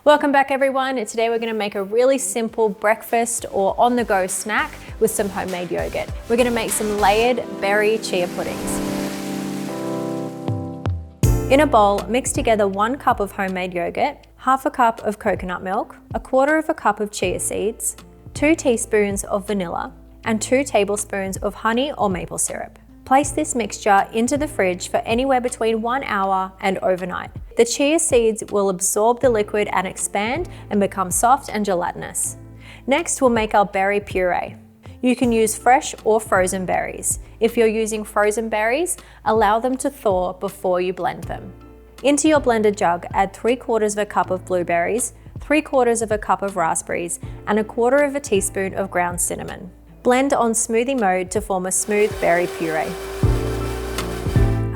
Welcome back everyone. Today we're going to make a really simple breakfast or on-the-go snack with some homemade yogurt. We're going to make some layered berry chia puddings. In a bowl, mix together 1 cup of homemade yogurt, half a cup of coconut milk, 1/4 cup of chia seeds, 2 teaspoons of vanilla, and 2 tablespoons of honey or maple syrup. Place this mixture into the fridge for anywhere between 1 hour and overnight. The chia seeds will absorb the liquid and expand and become soft and gelatinous. Next, we'll make our berry puree. You can use fresh or frozen berries. If you're using frozen berries, allow them to thaw before you blend them. Into your blender jug, add 3/4 cup of blueberries, 3/4 cup of raspberries, and 1/4 teaspoon of ground cinnamon. Blend on smoothie mode to form a smooth berry puree.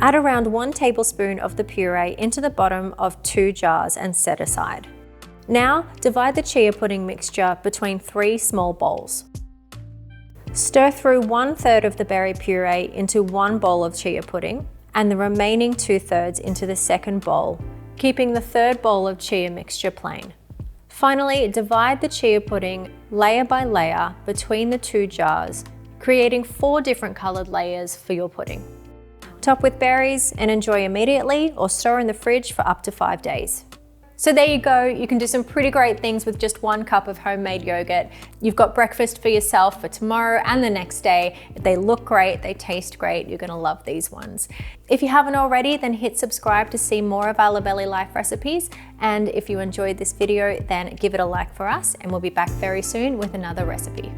Add around 1 tablespoon of the puree into the bottom of 2 jars and set aside. Now, divide the chia pudding mixture between 3 small bowls. Stir through 1/3 of the berry puree into 1 bowl of chia pudding and the remaining 2/3 into the second bowl, keeping the third bowl of chia mixture plain. Finally, divide the chia pudding layer by layer between the 2 jars, creating 4 different colored layers for your pudding. Top with berries and enjoy immediately or store in the fridge for up to 5 days. So there you go, you can do some pretty great things with just 1 cup of homemade yogurt. You've got breakfast for yourself for tomorrow and the next day. They look great, they taste great, you're gonna love these ones. If you haven't already, then hit subscribe to see more of our Luvele Life recipes. And if you enjoyed this video, then give it a like for us and we'll be back very soon with another recipe.